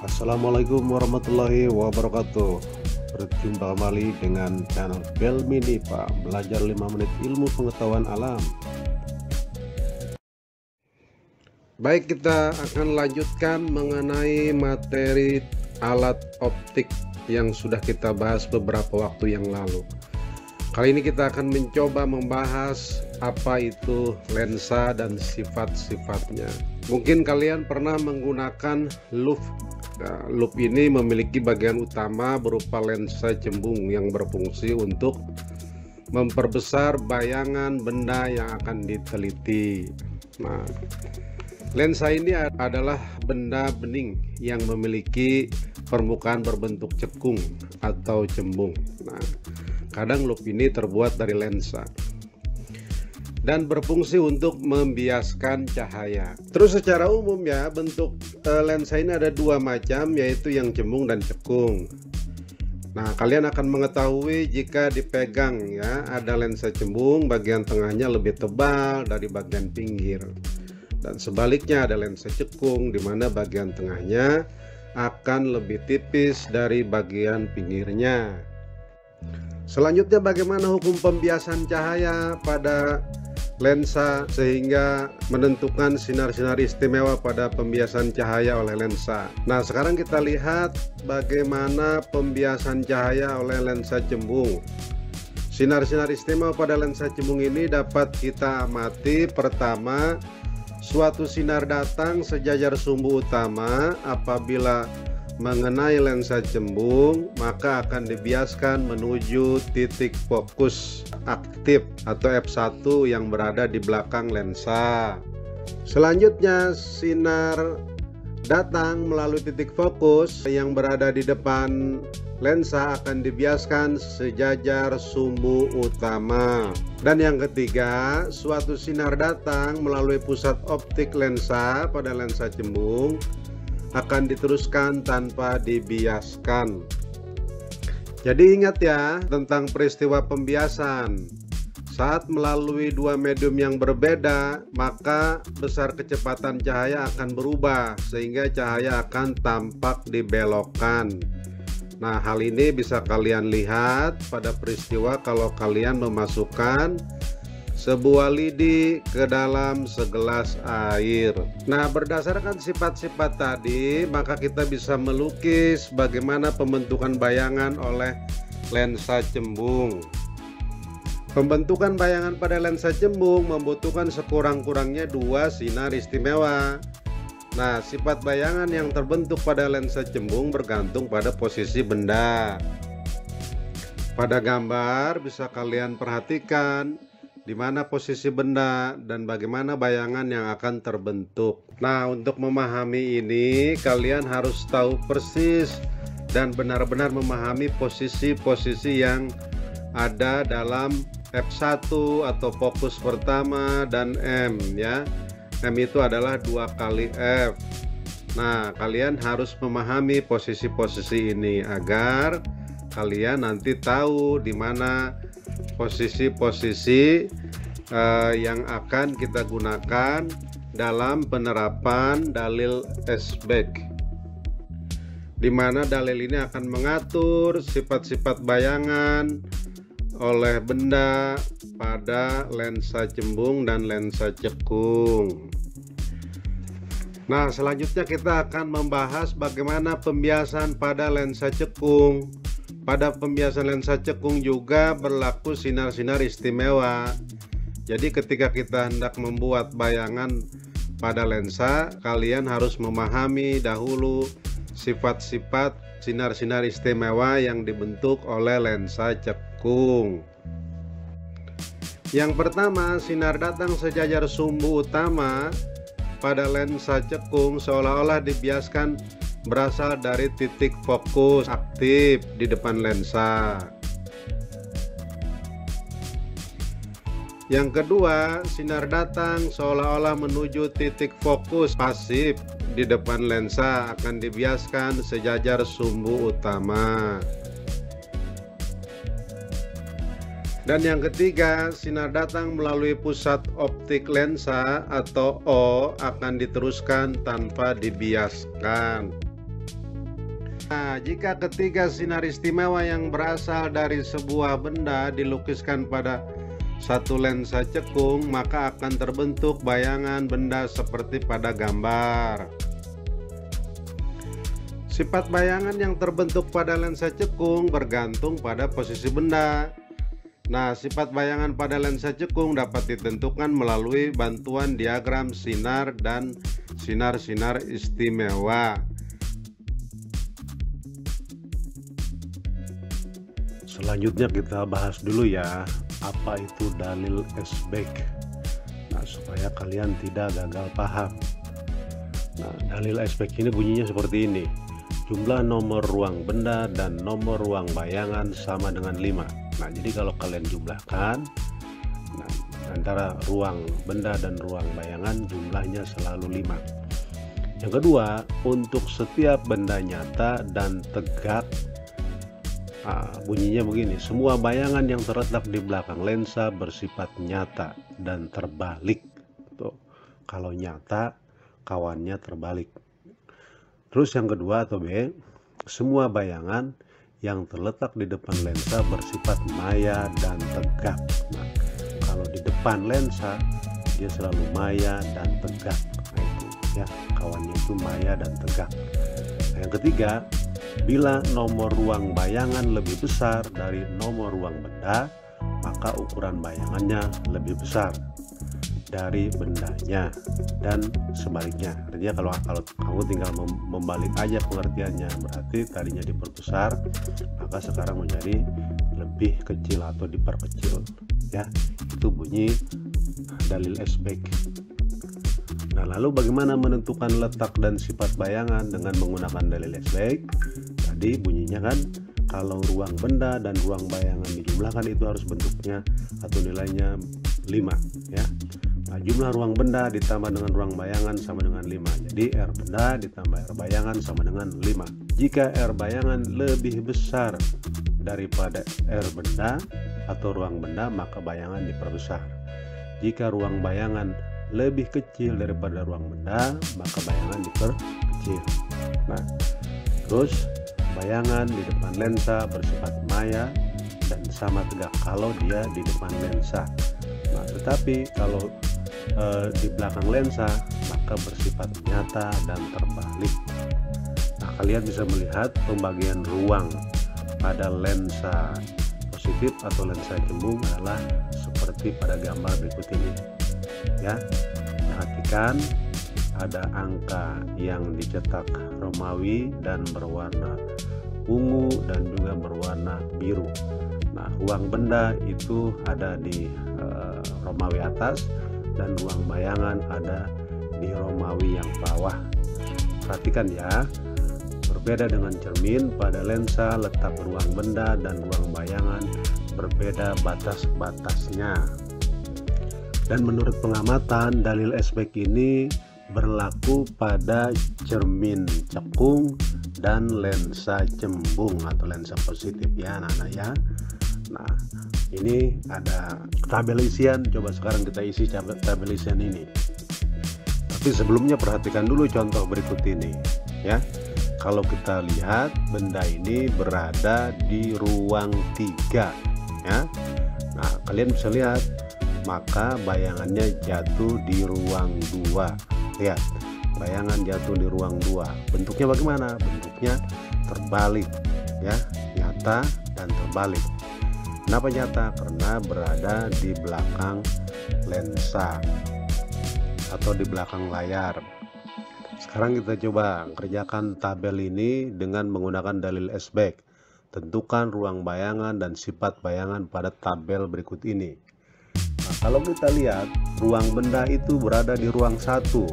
Assalamualaikum warahmatullahi wabarakatuh. Berjumpa kembali dengan channel Pelmi Nipa, belajar 5 menit ilmu pengetahuan alam. Baik, kita akan lanjutkan mengenai materi alat optik yang sudah kita bahas beberapa waktu yang lalu. Kali ini kita akan mencoba membahas apa itu lensa dan sifat-sifatnya. Mungkin kalian pernah menggunakan loupe. Nah, loupe ini memiliki bagian utama berupa lensa cembung yang berfungsi untuk memperbesar bayangan benda yang akan diteliti. Nah, lensa ini adalah benda bening yang memiliki permukaan berbentuk cekung atau cembung. Nah, kadang loupe ini terbuat dari lensa dan berfungsi untuk membiaskan cahaya. Terus secara umum ya, bentuk lensa ini ada dua macam, yaitu yang cembung dan cekung. Nah, kalian akan mengetahui jika dipegang ya, ada lensa cembung bagian tengahnya lebih tebal dari bagian pinggir, dan sebaliknya ada lensa cekung di mana bagian tengahnya akan lebih tipis dari bagian pinggirnya. Selanjutnya, bagaimana hukum pembiasan cahaya pada lensa sehingga menentukan sinar-sinar istimewa pada pembiasan cahaya oleh lensa. Nah, sekarang kita lihat bagaimana pembiasan cahaya oleh lensa cembung. Sinar-sinar istimewa pada lensa cembung ini dapat kita amati. Pertama, suatu sinar datang sejajar sumbu utama apabila mengenai lensa cembung, maka akan dibiaskan menuju titik fokus aktif atau f1 yang berada di belakang lensa. Selanjutnya, sinar datang melalui titik fokus yang berada di depan lensa akan dibiaskan sejajar sumbu utama. Dan yang ketiga, suatu sinar datang melalui pusat optik lensa pada lensa cembung akan diteruskan tanpa dibiaskan. Jadi ingat ya tentang peristiwa pembiasan. Saat melalui dua medium yang berbeda, maka besar kecepatan cahaya akan berubah sehingga cahaya akan tampak dibelokkan. Nah, hal ini bisa kalian lihat pada peristiwa kalau kalian memasukkan sebuah lidi ke dalam segelas air. Nah, berdasarkan sifat-sifat tadi, maka kita bisa melukis bagaimana pembentukan bayangan oleh lensa cembung. Pembentukan bayangan pada lensa cembung membutuhkan sekurang-kurangnya dua sinar istimewa. Nah, sifat bayangan yang terbentuk pada lensa cembung bergantung pada posisi benda. Pada gambar bisa kalian perhatikan di mana posisi benda dan bagaimana bayangan yang akan terbentuk. Nah, untuk memahami ini kalian harus tahu persis dan benar-benar memahami posisi-posisi yang ada dalam F1 atau fokus pertama dan M ya. M itu adalah 2 kali F. Nah, kalian harus memahami posisi-posisi ini agar kalian nanti tahu di mana posisi-posisi yang akan kita gunakan dalam penerapan dalil S-Bag, di mana dalil ini akan mengatur sifat-sifat bayangan oleh benda pada lensa cembung dan lensa cekung. Nah, selanjutnya kita akan membahas bagaimana pembiasan pada lensa cekung. Pada pembiasan lensa cekung juga berlaku sinar-sinar istimewa. Jadi ketika kita hendak membuat bayangan pada lensa, kalian harus memahami dahulu sifat-sifat sinar-sinar istimewa yang dibentuk oleh lensa cekung. Yang pertama, sinar datang sejajar sumbu utama pada lensa cekung seolah-olah dibiaskan berasal dari titik fokus aktif di depan lensa. Yang kedua, sinar datang seolah-olah menuju titik fokus pasif di depan lensa akan dibiaskan sejajar sumbu utama. Dan yang ketiga, sinar datang melalui pusat optik lensa atau O akan diteruskan tanpa dibiaskan. Nah, jika ketiga sinar istimewa yang berasal dari sebuah benda dilukiskan pada satu lensa cekung, maka akan terbentuk bayangan benda seperti pada gambar. Sifat bayangan yang terbentuk pada lensa cekung bergantung pada posisi benda. Nah, sifat bayangan pada lensa cekung dapat ditentukan melalui bantuan diagram sinar dan sinar-sinar istimewa. Selanjutnya kita bahas dulu ya, apa itu dalil Esbeck. Nah, supaya kalian tidak gagal paham. Nah, dalil Esbeck ini bunyinya seperti ini. Jumlah nomor ruang benda dan nomor ruang bayangan sama dengan 5. Nah, jadi kalau kalian jumlahkan, nah, antara ruang benda dan ruang bayangan jumlahnya selalu 5. Yang kedua, untuk setiap benda nyata dan tegak, bunyinya begini, semua bayangan yang terletak di belakang lensa bersifat nyata dan terbalik. Tuh, kalau nyata, kawannya terbalik. Terus yang kedua atau B, semua bayangan yang terletak di depan lensa bersifat maya dan tegak. Nah, kalau di depan lensa dia selalu maya dan tegak. Nah, itu ya, kawannya itu maya dan tegak. Nah, yang ketiga, bila nomor ruang bayangan lebih besar dari nomor ruang benda, maka ukuran bayangannya lebih besar dari bendanya, dan sebaliknya. Artinya kalau kamu tinggal membalik aja pengertiannya, berarti tadinya diperbesar, maka sekarang menjadi lebih kecil atau diperkecil. Ya, itu bunyi dalil Esbeck. Nah, lalu bagaimana menentukan letak dan sifat bayangan dengan menggunakan dalil Esbeck? Tadi bunyinya kan, kalau ruang benda dan ruang bayangan dijumlahkan itu harus bentuknya atau nilainya 5 ya. Nah, jumlah ruang benda ditambah dengan ruang bayangan sama dengan 5. Jadi R benda ditambah R bayangan sama dengan 5. Jika R bayangan lebih besar daripada R benda atau ruang benda, maka bayangan diperbesar. Jika ruang bayangan lebih kecil daripada ruang benda, maka bayangan diperkecil. Nah, terus bayangan di depan lensa bersifat maya dan sama tegak kalau dia di depan lensa. Nah, tetapi kalau di belakang lensa maka bersifat nyata dan terbalik. Nah, kalian bisa melihat pembagian ruang pada lensa positif atau lensa cembung adalah seperti pada gambar berikut ini ya. Perhatikan, ada angka yang dicetak Romawi dan berwarna ungu dan juga berwarna biru. Nah, ruang benda itu ada di Romawi atas dan ruang bayangan ada di Romawi yang bawah. Perhatikan ya, berbeda dengan cermin, pada lensa letak ruang benda dan ruang bayangan berbeda batas-batasnya. Dan menurut pengamatan, dalil Esbeck ini berlaku pada cermin cekung dan lensa cembung atau lensa positif ya anak-anak ya. Nah, ini ada tabel isian, coba sekarang kita isi tabel isian ini. Tapi sebelumnya perhatikan dulu contoh berikut ini ya. Kalau kita lihat benda ini berada di ruang 3 ya. Nah, kalian bisa lihat, maka bayangannya jatuh di ruang 2. Lihat, bayangan jatuh di ruang 2. Bentuknya bagaimana? Bentuknya terbalik ya, nyata dan terbalik. Kenapa nyata? Karena berada di belakang lensa atau di belakang layar. Sekarang kita coba kerjakan tabel ini dengan menggunakan dalil Esbeck. Tentukan ruang bayangan dan sifat bayangan pada tabel berikut ini. Nah, kalau kita lihat ruang benda itu berada di ruang 1,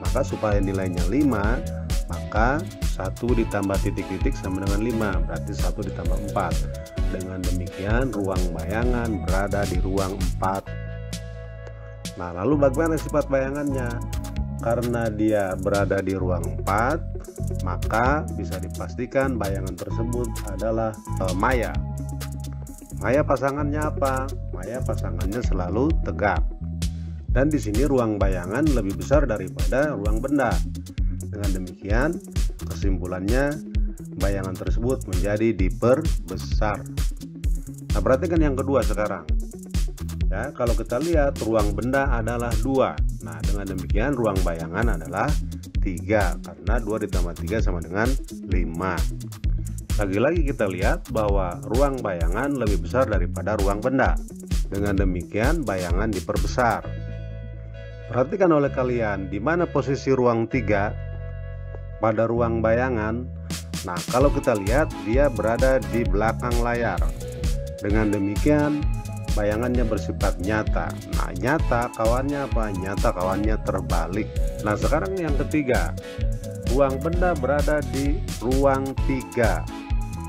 maka supaya nilainya 5, maka 1 ditambah titik-titik sama dengan 5, berarti 1 ditambah 4. Dengan demikian ruang bayangan berada di ruang 4. Nah, lalu bagaimana sifat bayangannya? Karena dia berada di ruang 4, maka bisa dipastikan bayangan tersebut adalah maya. Maya pasangannya apa? Maya pasangannya selalu tegak. Dan di sini ruang bayangan lebih besar daripada ruang benda. Dengan demikian, kesimpulannya bayangan tersebut menjadi diperbesar. Nah, perhatikan yang kedua sekarang. Ya, kalau kita lihat ruang benda adalah 2. Nah, dengan demikian ruang bayangan adalah 3, karena 2 ditambah 3 sama dengan 5. Lagi-lagi kita lihat bahwa ruang bayangan lebih besar daripada ruang benda. Dengan demikian bayangan diperbesar. Perhatikan oleh kalian di mana posisi ruang 3 pada ruang bayangan. Nah, kalau kita lihat dia berada di belakang layar. Dengan demikian bayangannya bersifat nyata. Nah, nyata kawannya apa? Nyata kawannya terbalik. Nah, sekarang yang ketiga, ruang benda berada di ruang 3.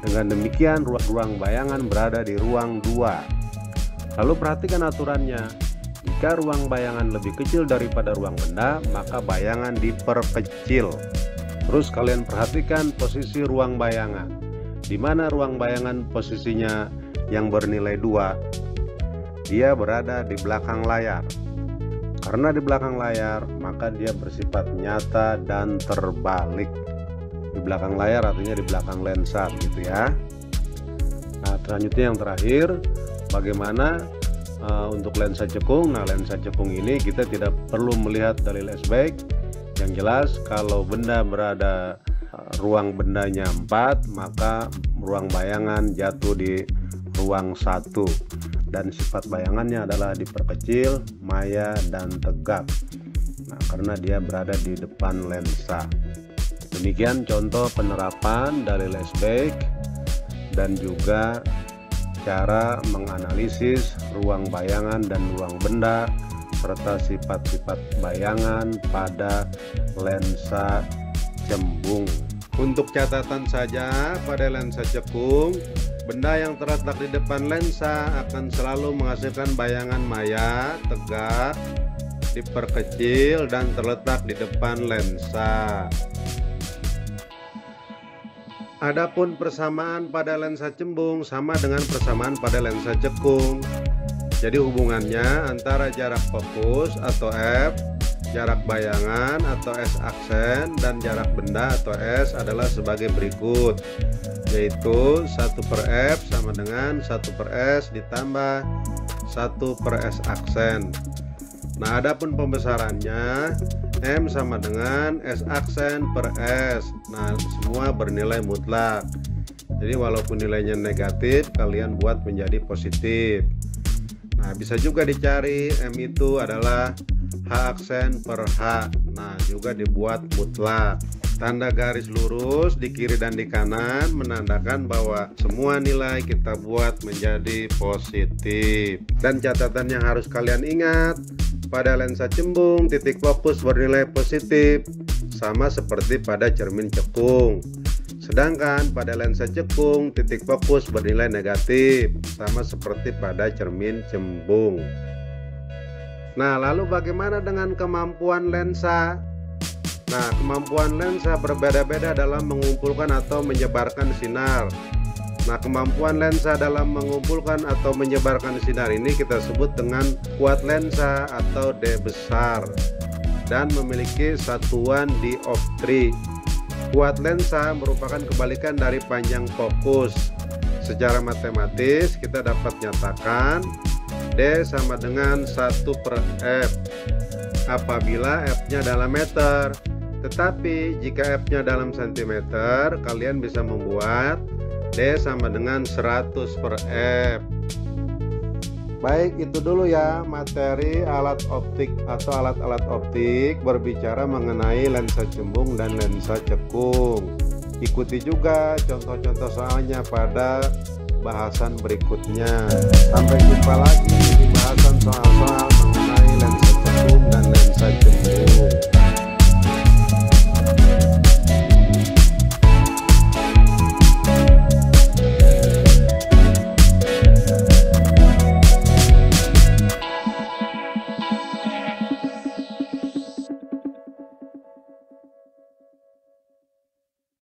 Dengan demikian ruang bayangan berada di ruang 2. Lalu perhatikan aturannya. Jika ruang bayangan lebih kecil daripada ruang benda, maka bayangan diperkecil. Terus kalian perhatikan posisi ruang bayangan. Di mana ruang bayangan posisinya yang bernilai 2? Dia berada di belakang layar. Karena di belakang layar, maka dia bersifat nyata dan terbalik. Di belakang layar artinya di belakang lensa, gitu ya. Nah, selanjutnya yang terakhir, bagaimana untuk lensa cekung? Nah, lensa cekung ini kita tidak perlu melihat dalil S-back. Yang jelas kalau benda berada ruang bendanya 4, maka ruang bayangan jatuh di ruang 1. Dan sifat bayangannya adalah diperkecil, maya, dan tegak. Nah, karena dia berada di depan lensa. Demikian contoh penerapan dalil S-back dan juga cara menganalisis ruang bayangan dan ruang benda serta sifat-sifat bayangan pada lensa cembung. Untuk catatan saja, pada lensa cekung, benda yang terletak di depan lensa akan selalu menghasilkan bayangan maya, tegak, diperkecil, dan terletak di depan lensa. Adapun persamaan pada lensa cembung sama dengan persamaan pada lensa cekung. Jadi hubungannya antara jarak fokus atau F, jarak bayangan atau S aksen, dan jarak benda atau S adalah sebagai berikut, yaitu 1/F sama dengan 1/S ditambah 1/S aksen. Nah, adapun pembesarannya M sama dengan S aksen per S. Nah, semua bernilai mutlak. Jadi walaupun nilainya negatif, kalian buat menjadi positif. Nah, bisa juga dicari M itu adalah H aksen per H. Nah, juga dibuat mutlak. Tanda garis lurus di kiri dan di kanan menandakan bahwa semua nilai kita buat menjadi positif. Dan catatan yang harus kalian ingat, pada lensa cembung titik fokus bernilai positif, sama seperti pada cermin cekung. Sedangkan pada lensa cekung titik fokus bernilai negatif, sama seperti pada cermin cembung. Nah, lalu bagaimana dengan kemampuan lensa? Nah, kemampuan lensa berbeda-beda dalam mengumpulkan atau menyebarkan sinar. Nah, kemampuan lensa dalam mengumpulkan atau menyebarkan sinar ini kita sebut dengan kuat lensa atau D besar, dan memiliki satuan dioptri. Kuat lensa merupakan kebalikan dari panjang fokus. Secara matematis kita dapat nyatakan D sama dengan 1/F apabila F-nya dalam meter. Tetapi jika F-nya dalam cm, kalian bisa membuat D sama dengan 100/F. Baik, itu dulu ya materi alat optik atau alat-alat optik berbicara mengenai lensa cembung dan lensa cekung. Ikuti juga contoh-contoh soalnya pada bahasan berikutnya. Sampai jumpa lagi di bahasan soal-soal mengenai lensa cekung dan lensa cembung.